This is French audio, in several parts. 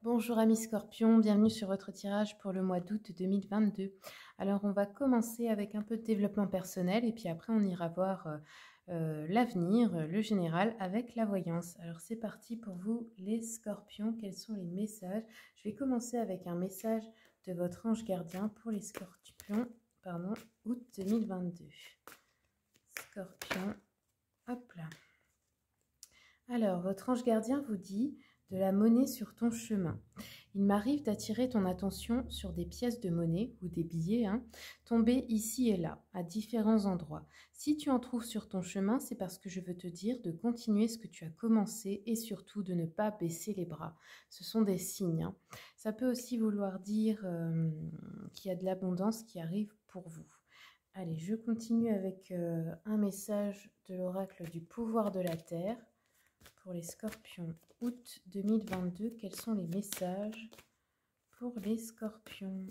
Bonjour amis Scorpions, bienvenue sur votre tirage pour le mois d'août 2022. Alors on va commencer avec un peu de développement personnel et puis après on ira voir l'avenir, le général avec la voyance. Alors c'est parti pour vous les Scorpions, quels sont les messages? Je vais commencer avec un message de votre ange gardien pour les Scorpions, août 2022. Scorpion, hop là. Alors, votre ange gardien vous dit de la monnaie sur ton chemin. Il m'arrive d'attirer ton attention sur des pièces de monnaie ou des billets, tombés ici et là, à différents endroits. Si tu en trouves sur ton chemin, c'est parce que je veux te dire de continuer ce que tu as commencé et surtout de ne pas baisser les bras. Ce sont des signes. Ça peut aussi vouloir dire qu'il y a de l'abondance qui arrive pour vous. Allez, je continue avec un message de l'oracle du pouvoir de la Terre. Pour les Scorpions, août 2022, quels sont les messages pour les Scorpions?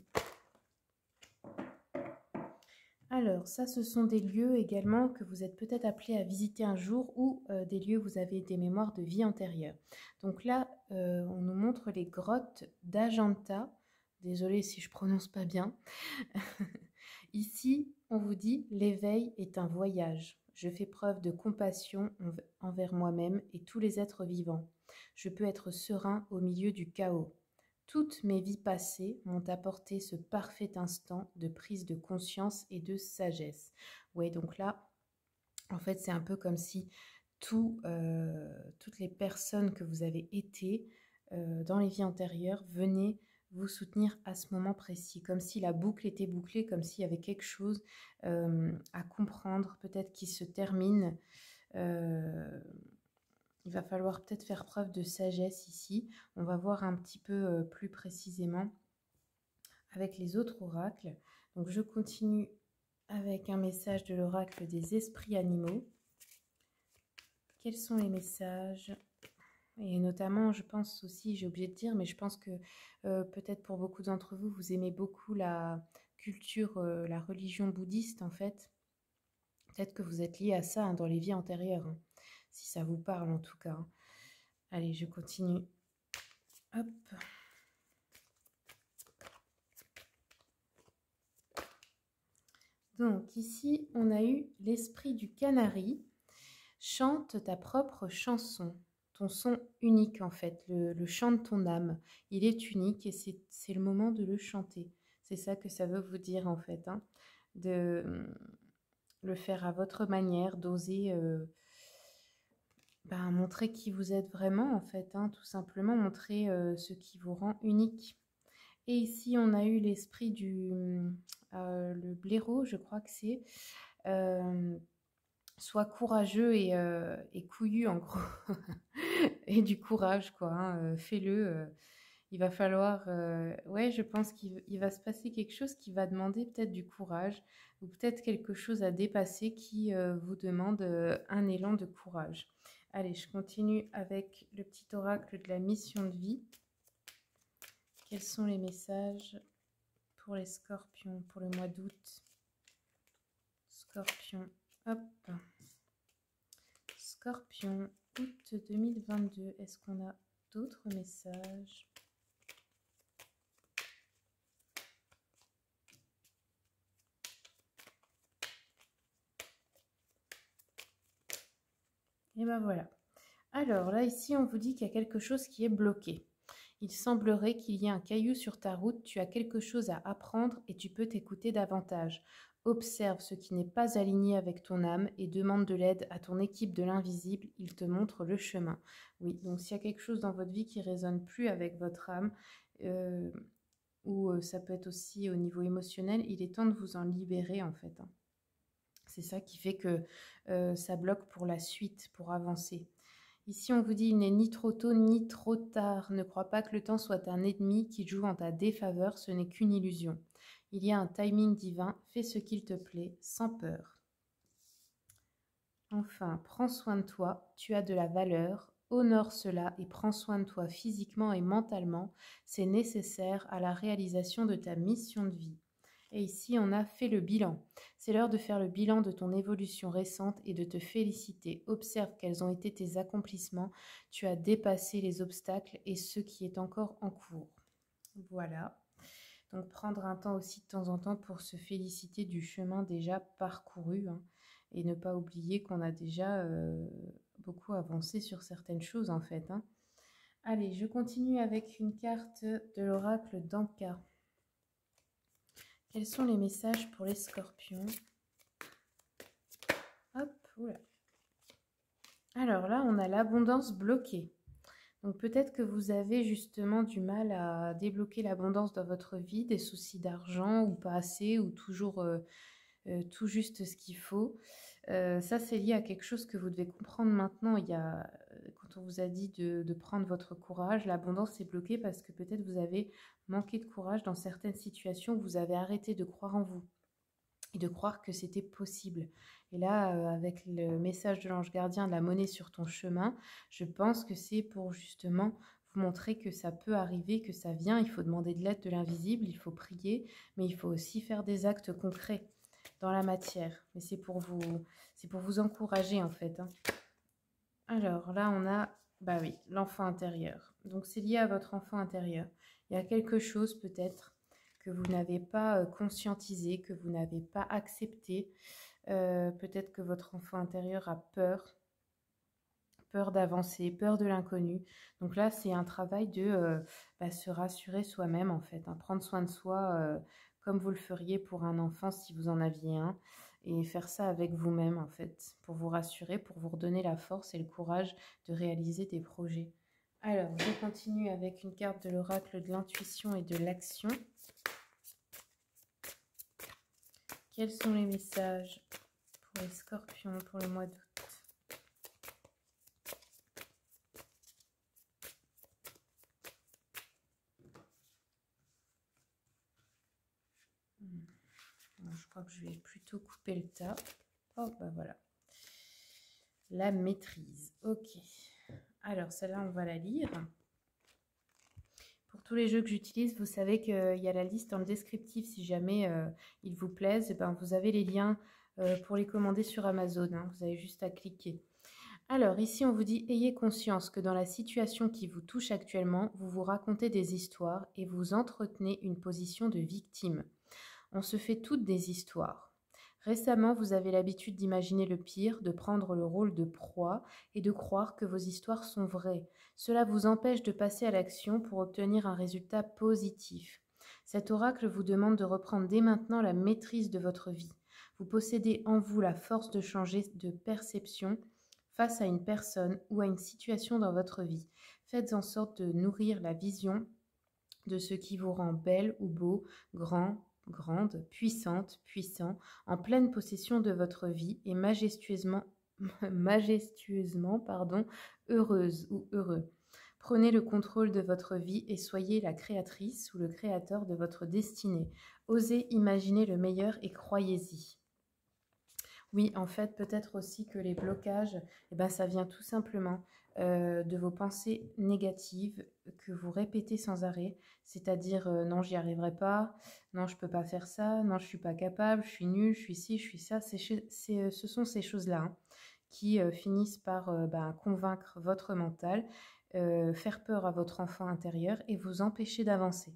Alors, ça, ce sont des lieux également que vous êtes peut-être appelés à visiter un jour ou des lieux où vous avez des mémoires de vie antérieure. Donc là, on nous montre les grottes d'Ajanta. Désolée si je prononce pas bien. Ici, on vous dit l'éveil est un voyage. Je fais preuve de compassion envers moi-même et tous les êtres vivants. Je peux être serein au milieu du chaos. Toutes mes vies passées m'ont apporté ce parfait instant de prise de conscience et de sagesse. Ouais, donc là, en fait, c'est un peu comme si toutes les personnes que vous avez été dans les vies antérieures venaient vous soutenir à ce moment précis, comme si la boucle était bouclée, comme s'il y avait quelque chose à comprendre, peut-être qui se termine. Il va falloir peut-être faire preuve de sagesse ici. On va voir un petit peu plus précisément avec les autres oracles. Donc je continue avec un message de l'oracle des esprits animaux. Quels sont les messages? Et notamment, je pense aussi, j'ai oublié de dire, mais je pense que peut-être pour beaucoup d'entre vous, vous aimez beaucoup la culture, la religion bouddhiste en fait. Peut-être que vous êtes lié à ça dans les vies antérieures, si ça vous parle en tout cas. Allez, je continue. Hop. Donc ici, on a eu l'esprit du canari. Chante ta propre chanson. Ton son unique en fait, le chant de ton âme. Il est unique et c'est le moment de le chanter. C'est ça que ça veut vous dire en fait, de le faire à votre manière, d'oser montrer qui vous êtes vraiment en fait, tout simplement montrer ce qui vous rend unique. Et ici on a eu l'esprit du le blaireau, je crois que c'est. Sois courageux et couillu en gros. Et du courage quoi, fais-le. Il va falloir, ouais, je pense qu'il va se passer quelque chose qui va demander peut-être du courage ou peut-être quelque chose à dépasser qui vous demande un élan de courage. Allez, je continue avec le petit oracle de la mission de vie. Quels sont les messages pour les Scorpions pour le mois d'août? Scorpion, hop. Scorpion, août 2022. Est-ce qu'on a d'autres messages? Et ben voilà. Alors là, ici, on vous dit qu'il y a quelque chose qui est bloqué. Il semblerait qu'il y ait un caillou sur ta route, tu as quelque chose à apprendre et tu peux t'écouter davantage. Observe ce qui n'est pas aligné avec ton âme et demande de l'aide à ton équipe de l'invisible, il te montre le chemin. Oui, donc s'il y a quelque chose dans votre vie qui ne résonne plus avec votre âme, ou ça peut être aussi au niveau émotionnel, il est temps de vous en libérer en fait. C'est ça qui fait que ça bloque pour la suite, pour avancer. Ici, on vous dit, il n'est ni trop tôt ni trop tard. Ne crois pas que le temps soit un ennemi qui joue en ta défaveur, ce n'est qu'une illusion. Il y a un timing divin, fais ce qu'il te plaît, sans peur. Enfin, prends soin de toi, tu as de la valeur, honore cela et prends soin de toi physiquement et mentalement, c'est nécessaire à la réalisation de ta mission de vie. Et ici, on a fait le bilan. C'est l'heure de faire le bilan de ton évolution récente et de te féliciter. Observe quels ont été tes accomplissements. Tu as dépassé les obstacles et ce qui est encore en cours. Voilà. Donc prendre un temps aussi de temps en temps pour se féliciter du chemin déjà parcouru, hein, et ne pas oublier qu'on a déjà beaucoup avancé sur certaines choses en fait, hein. Allez, je continue avec une carte de l'oracle d'Anka. Quels sont les messages pour les scorpions? Hop, oula. Alors là, on a l'abondance bloquée. Donc peut-être que vous avez justement du mal à débloquer l'abondance dans votre vie, des soucis d'argent ou pas assez, ou toujours tout juste ce qu'il faut. Ça, c'est lié à quelque chose que vous devez comprendre maintenant. Quand on vous a dit de prendre votre courage, l'abondance est bloquée parce que peut-être vous avez manqué de courage dans certaines situations, vous avez arrêté de croire en vous et de croire que c'était possible. Et là, avec le message de l'ange gardien, la monnaie sur ton chemin, je pense que c'est pour justement vous montrer que ça peut arriver, que ça vient. Il faut demander de l'aide de l'invisible, il faut prier, mais il faut aussi faire des actes concrets dans la matière. Mais c'est pour vous encourager en fait, hein. Alors là, on a, bah oui, l'enfant intérieur. Donc c'est lié à votre enfant intérieur. Il y a quelque chose peut-être que vous n'avez pas conscientisé, que vous n'avez pas accepté. Peut-être que votre enfant intérieur a peur d'avancer, peur de l'inconnu. Donc là, c'est un travail de se rassurer soi-même en fait, hein, prendre soin de soi comme vous le feriez pour un enfant si vous en aviez un, et faire ça avec vous-même en fait, pour vous rassurer, pour vous redonner la force et le courage de réaliser des projets. Alors, je continue avec une carte de l'oracle de l'intuition et de l'action. Quels sont les messages pour les scorpions pour le mois d'août? Je crois que je vais plutôt couper le tas. Oh, bah voilà. La maîtrise. Ok. Alors, celle-là, on va la lire. Pour tous les jeux que j'utilise, vous savez qu'il y a la liste dans le descriptif. Si jamais ils vous plaisent, ben, vous avez les liens pour les commander sur Amazon, hein. Vous avez juste à cliquer. Alors, ici, on vous dit « Ayez conscience que dans la situation qui vous touche actuellement, vous vous racontez des histoires et vous entretenez une position de victime. On se fait toutes des histoires. Récemment, vous avez l'habitude d'imaginer le pire, de prendre le rôle de proie et de croire que vos histoires sont vraies. Cela vous empêche de passer à l'action pour obtenir un résultat positif. Cet oracle vous demande de reprendre dès maintenant la maîtrise de votre vie. Vous possédez en vous la force de changer de perception face à une personne ou à une situation dans votre vie. Faites en sorte de nourrir la vision de ce qui vous rend belle ou beau, grand, grande, puissante, puissant, en pleine possession de votre vie et majestueusement, heureuse ou heureux. Prenez le contrôle de votre vie et soyez la créatrice ou le créateur de votre destinée. Osez imaginer le meilleur et croyez-y. Oui, en fait, peut-être aussi que les blocages, ça vient tout simplement de vos pensées négatives que vous répétez sans arrêt, c'est-à-dire non, j'y arriverai pas, non, je peux pas faire ça, non, je suis pas capable, je suis nulle, je suis ci, je suis ça. Ce sont ces choses-là, hein, qui finissent par convaincre votre mental, faire peur à votre enfant intérieur et vous empêcher d'avancer.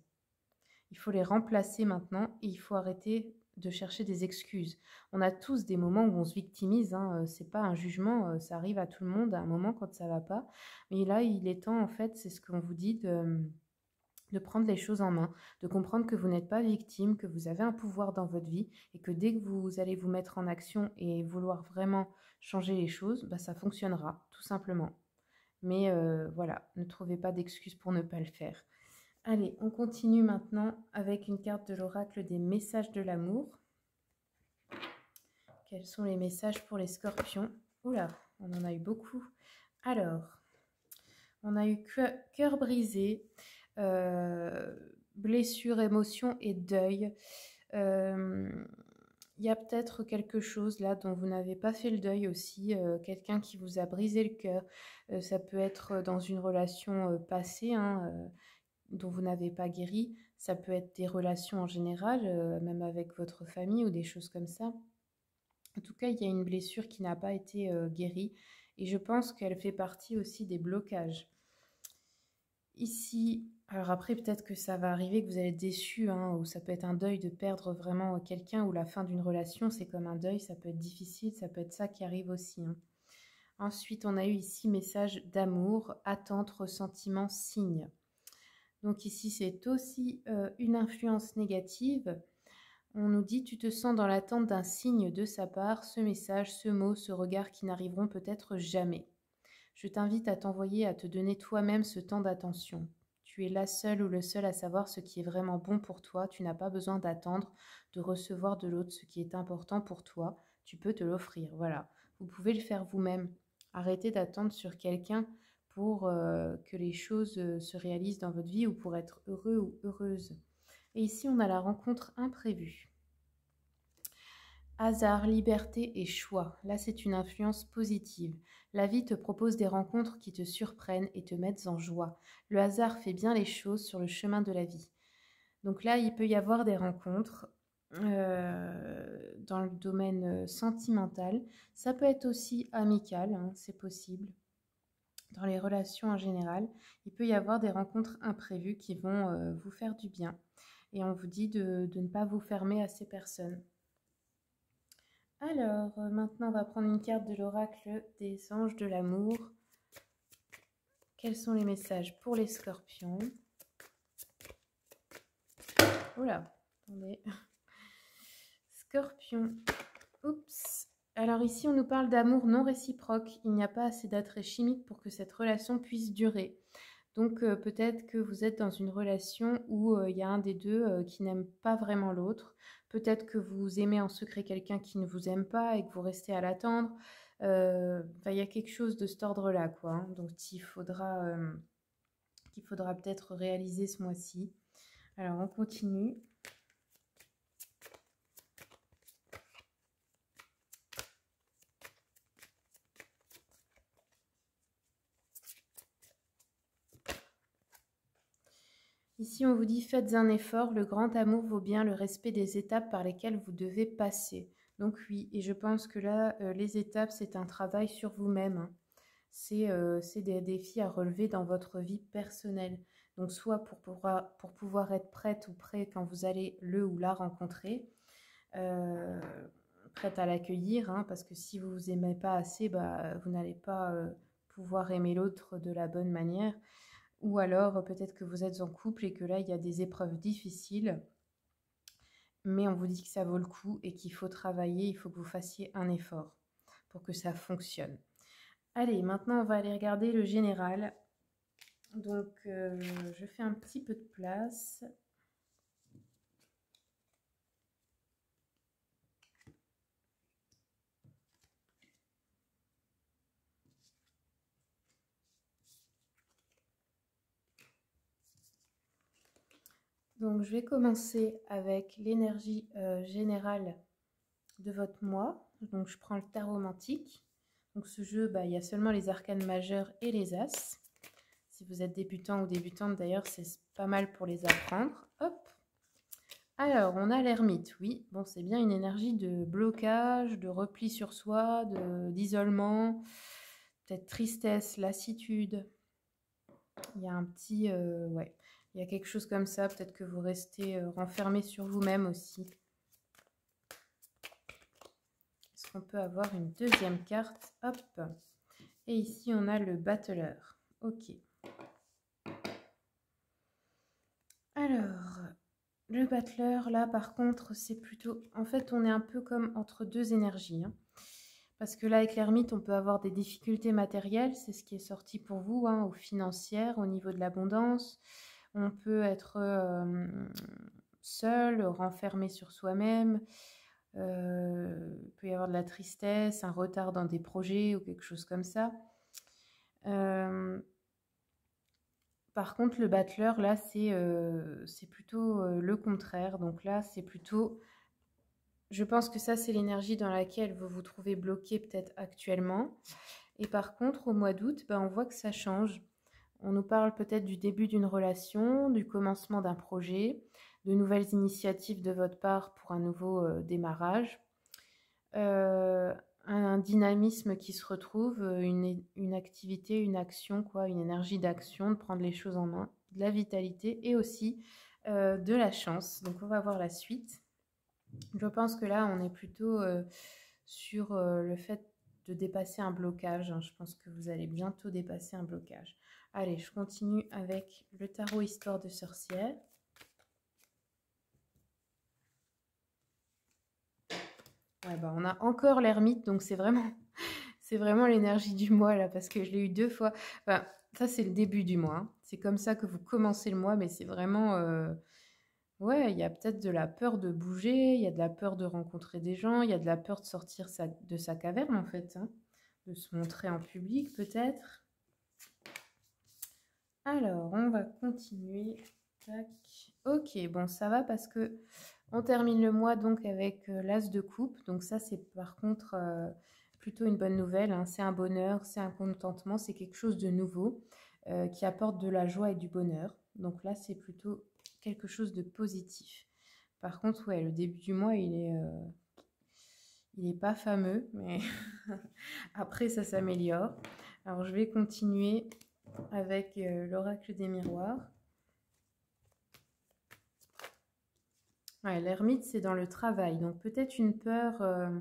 Il faut les remplacer maintenant et il faut arrêter de chercher des excuses. On a tous des moments où on se victimise, hein, c'est pas un jugement, ça arrive à tout le monde à un moment quand ça va pas. Mais là, il est temps, en fait, c'est ce qu'on vous dit, de prendre les choses en main, de comprendre que vous n'êtes pas victime, que vous avez un pouvoir dans votre vie et que dès que vous allez vous mettre en action et vouloir vraiment changer les choses, ça fonctionnera, tout simplement. Mais voilà, ne trouvez pas d'excuses pour ne pas le faire. Allez, on continue maintenant avec une carte de l'oracle des messages de l'amour. Quels sont les messages pour les scorpions? Oula, on en a eu beaucoup. Alors, on a eu cœur brisé, blessure, émotion et deuil. Il y a peut-être quelque chose là dont vous n'avez pas fait le deuil aussi, quelqu'un qui vous a brisé le cœur. Ça peut être dans une relation passée, hein, dont vous n'avez pas guéri. Ça peut être des relations en général, même avec votre famille ou des choses comme ça. En tout cas, il y a une blessure qui n'a pas été guérie et je pense qu'elle fait partie aussi des blocages. Ici, alors après, peut-être que ça va arriver, que vous allez être déçu, hein, ou ça peut être un deuil de perdre vraiment quelqu'un, ou la fin d'une relation, c'est comme un deuil, ça peut être difficile, ça peut être ça qui arrive aussi, hein. Ensuite, on a eu ici message d'amour, attente, ressentiment, signe. Donc ici, c'est aussi une influence négative. On nous dit, tu te sens dans l'attente d'un signe de sa part, ce message, ce mot, ce regard qui n'arriveront peut-être jamais. Je t'invite à t'envoyer, à te donner toi-même ce temps d'attention. Tu es la seule ou le seul à savoir ce qui est vraiment bon pour toi. Tu n'as pas besoin d'attendre, de recevoir de l'autre ce qui est important pour toi. Tu peux te l'offrir. Voilà. Vous pouvez le faire vous-même. Arrêtez d'attendre sur quelqu'un pour que les choses se réalisent dans votre vie ou pour être heureux ou heureuse. Et ici, on a la rencontre imprévue. Hasard, liberté et choix. Là, c'est une influence positive. La vie te propose des rencontres qui te surprennent et te mettent en joie. Le hasard fait bien les choses sur le chemin de la vie. Donc là, il peut y avoir des rencontres dans le domaine sentimental. Ça peut être aussi amical, hein, c'est possible. Dans les relations en général, il peut y avoir des rencontres imprévues qui vont vous faire du bien. Et on vous dit de ne pas vous fermer à ces personnes. Alors, maintenant, on va prendre une carte de l'oracle des anges de l'amour. Quels sont les messages pour les scorpions? Oula, attendez. Scorpion. Oups. Alors ici, on nous parle d'amour non réciproque. Il n'y a pas assez d'attrait chimique pour que cette relation puisse durer. Donc peut-être que vous êtes dans une relation où il y a un des deux qui n'aime pas vraiment l'autre. Peut-être que vous aimez en secret quelqu'un qui ne vous aime pas et que vous restez à l'attendre. Il y a quelque chose de cet ordre-là, quoi, hein. Donc il faudra peut-être réaliser ce mois-ci. Alors on continue. Ici, on vous dit, faites un effort, le grand amour vaut bien le respect des étapes par lesquelles vous devez passer. Donc oui, et je pense que là, les étapes, c'est un travail sur vous-même, hein. C'est des défis à relever dans votre vie personnelle. Donc soit pour pouvoir être prête ou prêt quand vous allez le ou la rencontrer, euh, prête à l'accueillir, hein, parce que si vous vous aimez pas assez, bah, vous n'allez pas pouvoir aimer l'autre de la bonne manière. Ou alors peut-être que vous êtes en couple et que là, il y a des épreuves difficiles, mais on vous dit que ça vaut le coup et qu'il faut travailler, il faut que vous fassiez un effort pour que ça fonctionne. Allez, maintenant, on va aller regarder le général. Donc, je fais un petit peu de place. Donc, je vais commencer avec l'énergie générale de votre mois. Donc, je prends le tarot romantique. Donc, ce jeu, il y a seulement les arcanes majeures et les as. Si vous êtes débutant ou débutante, d'ailleurs, c'est pas mal pour les apprendre. Hop. Alors, on a l'ermite, oui. Bon, c'est bien une énergie de blocage, de repli sur soi, d'isolement, peut-être tristesse, lassitude. Il y a un petit... ouais, il y a quelque chose comme ça. Peut-être que vous restez renfermé sur vous-même aussi. Est-ce qu'on peut avoir une deuxième carte? Hop. Et ici, on a le battleur. Ok. Alors... Le battleur, là, par contre, c'est plutôt... En fait, on est un peu comme entre deux énergies, hein. Parce que là, avec l'ermite, on peut avoir des difficultés matérielles. C'est ce qui est sorti pour vous, hein, ou financières, au niveau de l'abondance. On peut être seul, renfermé sur soi-même. Il peut y avoir de la tristesse, un retard dans des projets ou quelque chose comme ça. Par contre, le battleur, là, c'est plutôt le contraire. Donc là, c'est plutôt... Je pense que ça, c'est l'énergie dans laquelle vous vous trouvez bloqué peut-être actuellement. Et par contre, au mois d'août, on voit que ça change. On nous parle peut-être du début d'une relation, du commencement d'un projet, de nouvelles initiatives de votre part pour un nouveau démarrage. Un dynamisme qui se retrouve, une activité, une action, quoi, une énergie d'action, de prendre les choses en main, de la vitalité et aussi de la chance. Donc on va voir la suite. Je pense que là, on est plutôt sur le fait de dépasser un blocage, hein. Je pense que vous allez bientôt dépasser un blocage. Allez, je continue avec le tarot Histoire de sorcière. Ouais, bah, on a encore l'ermite, donc c'est vraiment l'énergie du mois là, parce que je l'ai eu 2 fois. Enfin, ça, c'est le début du mois, hein. C'est comme ça que vous commencez le mois, mais c'est vraiment... ouais, il y a peut-être de la peur de bouger, il y a de la peur de rencontrer des gens, il y a de la peur de sortir de sa caverne, en fait, hein, de se montrer en public, peut-être. Alors, on va continuer. Tac. Ok, bon, ça va parce que on termine le mois donc avec l'As de coupe. Donc ça, c'est par contre plutôt une bonne nouvelle, hein. C'est un bonheur, c'est un contentement, c'est quelque chose de nouveau qui apporte de la joie et du bonheur. Donc là, c'est plutôt quelque chose de positif. Par contre, ouais, le début du mois, il est pas fameux, mais après, ça s'améliore. Alors, je vais continuer avec l'oracle des miroirs. Ouais, l'ermite, c'est dans le travail. Donc, peut-être une peur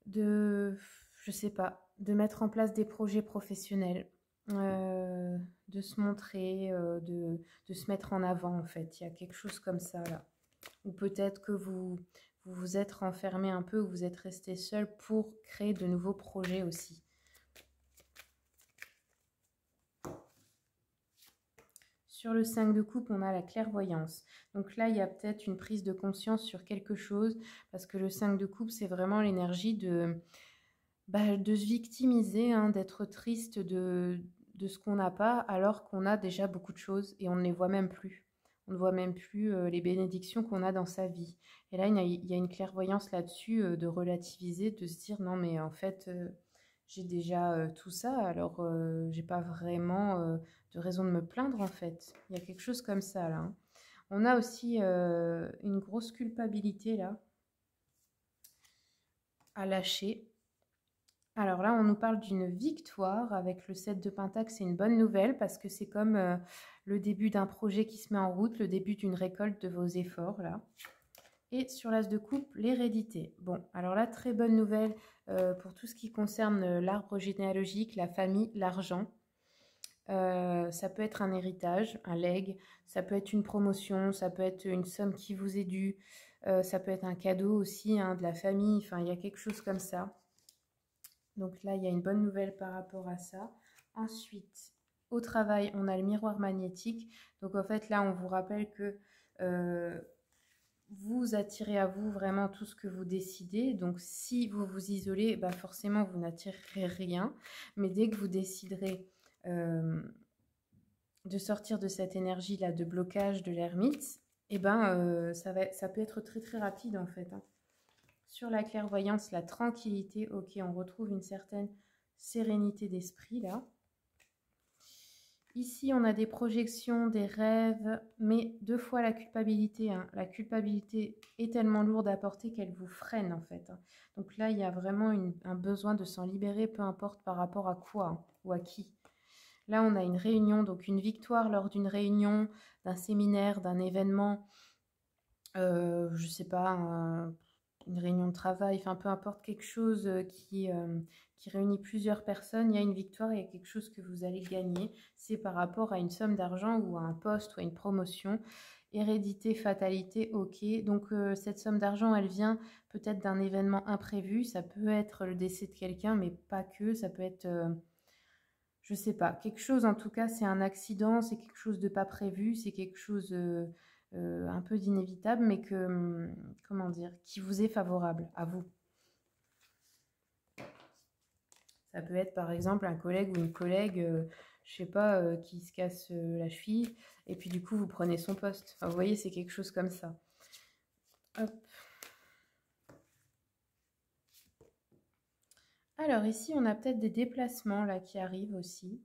de, je sais pas, de mettre en place des projets professionnels, de se montrer, de se mettre en avant, en fait. Il y a quelque chose comme ça, là. Ou peut-être que vous vous êtes renfermé un peu, ou vous êtes resté seul pour créer de nouveaux projets aussi. Sur le 5 de coupe, on a la clairvoyance. Donc là, il y a peut-être une prise de conscience sur quelque chose, parce que le 5 de coupe, c'est vraiment l'énergie de se victimiser, hein, d'être triste de ce qu'on n'a pas, alors qu'on a déjà beaucoup de choses et on ne les voit même plus. On ne voit même plus les bénédictions qu'on a dans sa vie. Et là, il y a une clairvoyance là-dessus de relativiser, de se dire non, mais en fait, j'ai déjà tout ça, alors j'ai pas vraiment de raison de me plaindre en fait. Il y a quelque chose comme ça là, hein. On a aussi une grosse culpabilité là à lâcher. Alors là, on nous parle d'une victoire avec le 7 de Pentacle. C'est une bonne nouvelle parce que c'est comme le début d'un projet qui se met en route, le début d'une récolte de vos efforts là. Et sur l'As de coupe, l'hérédité. Bon, alors là, très bonne nouvelle pour tout ce qui concerne l'arbre généalogique, la famille, l'argent. Ça peut être un héritage, un legs, ça peut être une promotion, ça peut être une somme qui vous est due, ça peut être un cadeau aussi, hein, de la famille, enfin il y a quelque chose comme ça. Donc là, il y a une bonne nouvelle par rapport à ça. Ensuite, au travail, on a le miroir magnétique. Donc en fait, là, on vous rappelle que vous attirez à vous vraiment tout ce que vous décidez. Donc si vous vous isolez, bah forcément, vous n'attirerez rien. Mais dès que vous déciderez de sortir de cette énergie-là de blocage de l'ermite, eh ben, ça peut être très très rapide en fait, hein. Sur la clairvoyance, la tranquillité, ok, on retrouve une certaine sérénité d'esprit là. Ici, on a des projections, des rêves, mais 2 fois la culpabilité, hein. La culpabilité est tellement lourde à porter qu'elle vous freine en fait, hein. Donc là, il y a vraiment un besoin de s'en libérer, peu importe par rapport à quoi, hein, ou à qui. Là, on a une réunion, donc une victoire lors d'une réunion, d'un séminaire, d'un événement, je sais pas, une réunion de travail, enfin peu importe, quelque chose qui réunit plusieurs personnes, il y a une victoire, il y a quelque chose que vous allez gagner. C'est par rapport à une somme d'argent ou à un poste ou à une promotion. Hérédité, fatalité, ok. Donc cette somme d'argent, elle vient peut-être d'un événement imprévu. Ça peut être le décès de quelqu'un, mais pas que. Ça peut être, je sais pas, quelque chose en tout cas, c'est un accident, c'est quelque chose de pas prévu, c'est quelque chose un peu d'inévitable, mais que, comment dire, qui vous est favorable à vous. Ça peut être par exemple un collègue ou une collègue, je sais pas, qui se casse la cheville, et puis du coup vous prenez son poste. Enfin, vous voyez, c'est quelque chose comme ça. Hop. Alors ici, on a peut-être des déplacements là qui arrivent aussi.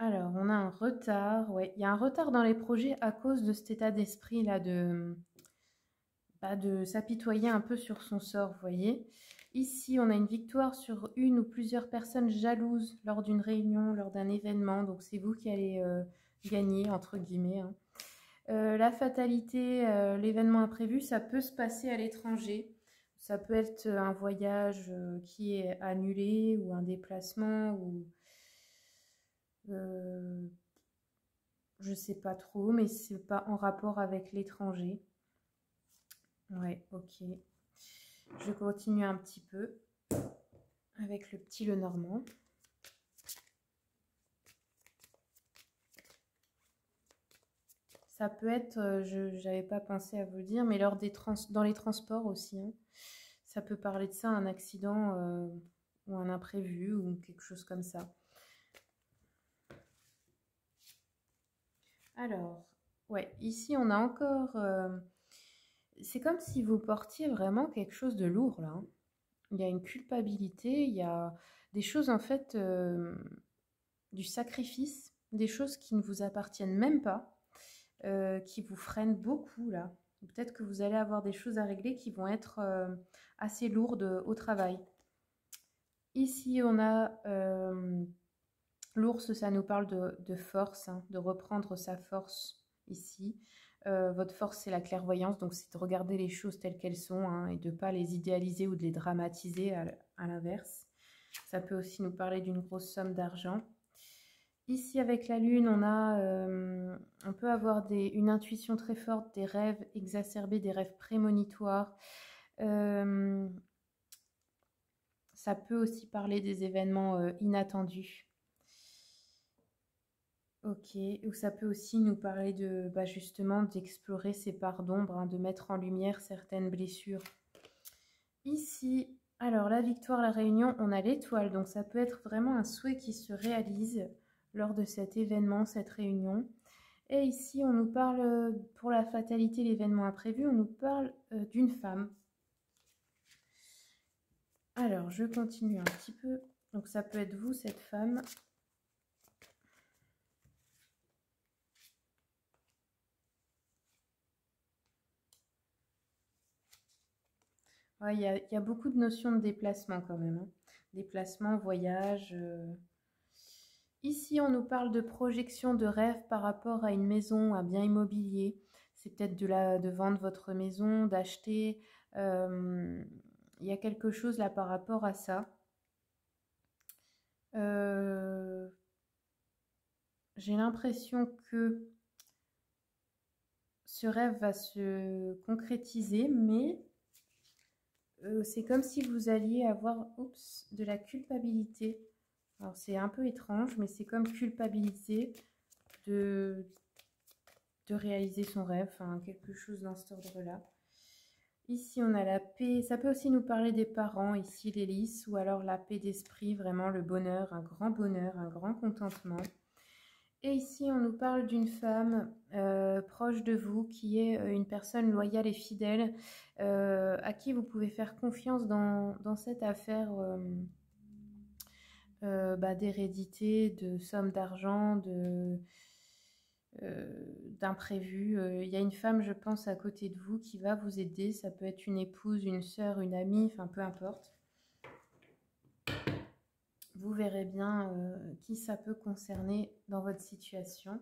Alors, on a un retard. Ouais, il y a un retard dans les projets à cause de cet état d'esprit là de s'apitoyer un peu sur son sort, vous voyez. Ici, on a une victoire sur une ou plusieurs personnes jalouses lors d'une réunion, lors d'un événement. Donc, c'est vous qui allez gagner, entre guillemets, hein. La fatalité, l'événement imprévu, ça peut se passer à l'étranger. Ça peut être un voyage qui est annulé ou un déplacement ou euh, je sais pas trop, mais c'est pas en rapport avec l'étranger. Ouais, ok. Je continue un petit peu avec le petit Lenormand. Ça peut être, je n'avais pas pensé à vous le dire, mais dans les transports aussi, hein. Ça peut parler de ça, un accident ou un imprévu ou quelque chose comme ça. Alors, ouais, ici on a encore... c'est comme si vous portiez vraiment quelque chose de lourd là, hein. Il y a une culpabilité, il y a des choses en fait, du sacrifice, des choses qui ne vous appartiennent même pas, qui vous freinent beaucoup là. Peut-être que vous allez avoir des choses à régler qui vont être assez lourdes au travail. Ici, on a l'ours, ça nous parle de force, hein, de reprendre sa force ici. Votre force, c'est la clairvoyance, donc c'est de regarder les choses telles qu'elles sont, hein, et de ne pas les idéaliser ou de les dramatiser à l'inverse. Ça peut aussi nous parler d'une grosse somme d'argent. Ici, avec la lune, on peut avoir une intuition très forte, des rêves exacerbés, des rêves prémonitoires. Euh, Ça peut aussi parler des événements inattendus. Ok, ou ça peut aussi nous parler de, bah justement, d'explorer ces parts d'ombre, hein, de mettre en lumière certaines blessures. Ici, alors la victoire, la réunion, on a l'étoile, donc ça peut être vraiment un souhait qui se réalise lors de cet événement, cette réunion. Et ici, on nous parle, pour la fatalité, l'événement imprévu, on nous parle d'une femme. Alors, je continue un petit peu. Donc ça peut être vous, cette femme. Ouais, il y a beaucoup de notions de déplacement quand même, hein. Déplacement, voyage. Ici, on nous parle de projection de rêve par rapport à une maison, un bien immobilier. C'est peut-être de vendre votre maison, d'acheter. Euh, Il y a quelque chose là par rapport à ça. Euh, j'ai l'impression que ce rêve va se concrétiser, mais c'est comme si vous alliez avoir, oups, de la culpabilité. Alors c'est un peu étrange, mais c'est comme culpabilité de, de réaliser son rêve, enfin, quelque chose dans cet ordre-là. Ici, on a la paix. Ça peut aussi nous parler des parents, ici l'hélice, ou alors la paix d'esprit, vraiment le bonheur, un grand contentement. Et ici, on nous parle d'une femme proche de vous qui est une personne loyale et fidèle, à qui vous pouvez faire confiance dans cette affaire bah, d'hérédité, de somme d'argent, d'imprévu. Il y a une femme, je pense, à côté de vous qui va vous aider. Ça peut être une épouse, une sœur, une amie, enfin peu importe. Vous verrez bien qui ça peut concerner dans votre situation.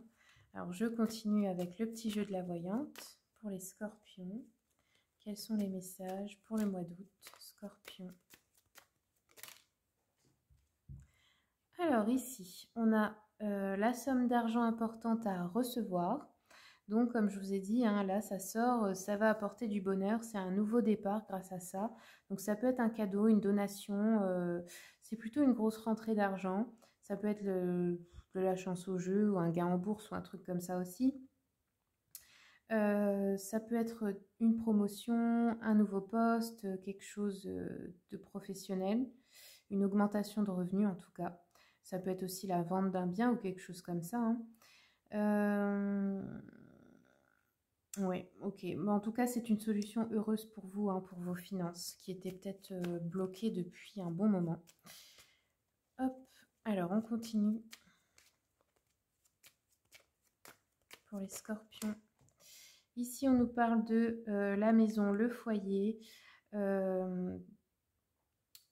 Alors, je continue avec le petit jeu de la voyante pour les scorpions. Quels sont les messages pour le mois d'août, scorpion? Alors ici, on a la somme d'argent importante à recevoir. Donc, comme je vous ai dit, hein, là, ça sort, ça va apporter du bonheur. C'est un nouveau départ grâce à ça. Donc, ça peut être un cadeau, une donation. C'est plutôt une grosse rentrée d'argent. Ça peut être de la chance au jeu ou un gain en bourse ou un truc comme ça aussi. Ça peut être une promotion, un nouveau poste, quelque chose de professionnel, une augmentation de revenus en tout cas. Ça peut être aussi la vente d'un bien ou quelque chose comme ça, hein. Oui, ok. Bon, en tout cas, c'est une solution heureuse pour vous, hein, pour vos finances, qui étaient peut-être bloquées depuis un bon moment. Hop, alors on continue. pour les scorpions. Ici, on nous parle de la maison, le foyer. On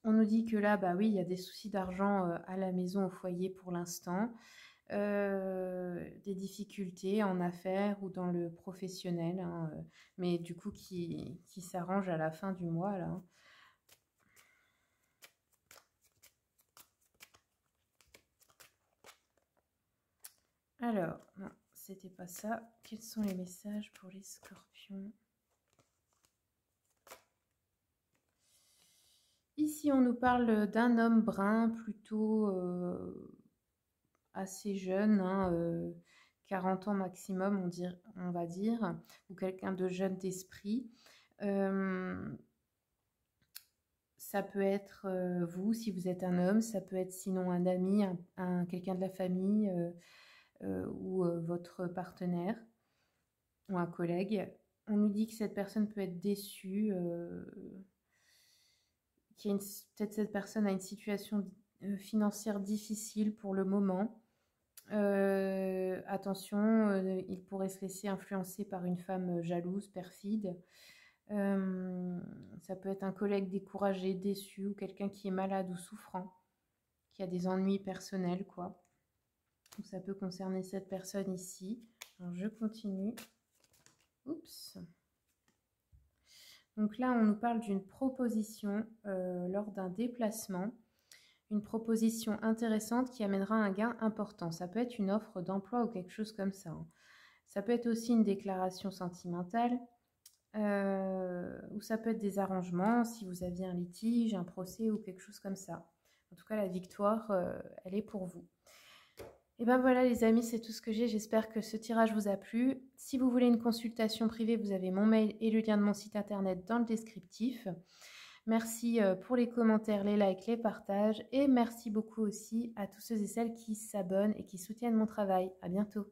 nous dit que là, bah oui, il y a des soucis d'argent à la maison, au foyer pour l'instant. Des difficultés en affaires ou dans le professionnel, hein, mais du coup qui s'arrangent à la fin du mois là. Alors, non, c'était pas ça. Quels sont les messages pour les scorpions? Ici, on nous parle d'un homme brun, plutôt assez jeune, hein, 40 ans maximum, on va dire, ou quelqu'un de jeune d'esprit. Ça peut être vous, si vous êtes un homme, ça peut être sinon un ami, quelqu'un de la famille ou votre partenaire ou un collègue. On nous dit que cette personne peut être déçue, peut-être cette personne a une situation financière difficile pour le moment. Attention, il pourrait se laisser influencer par une femme jalouse, perfide. Ça peut être un collègue découragé, déçu, ou quelqu'un qui est malade ou souffrant, qui a des ennuis personnels, quoi. Donc ça peut concerner cette personne ici. Alors je continue. Oups. Donc là, on nous parle d'une proposition lors d'un déplacement. Une proposition intéressante qui amènera un gain important. Ça peut être une offre d'emploi ou quelque chose comme ça, hein. Ça peut être aussi une déclaration sentimentale. Ou ça peut être des arrangements si vous aviez un litige, un procès ou quelque chose comme ça. En tout cas, la victoire, elle est pour vous. Et ben voilà les amis, c'est tout ce que j'ai. J'espère que ce tirage vous a plu. Si vous voulez une consultation privée, vous avez mon mail et le lien de mon site internet dans le descriptif. Merci pour les commentaires, les likes, les partages. Et merci beaucoup aussi à tous ceux et celles qui s'abonnent et qui soutiennent mon travail. À bientôt.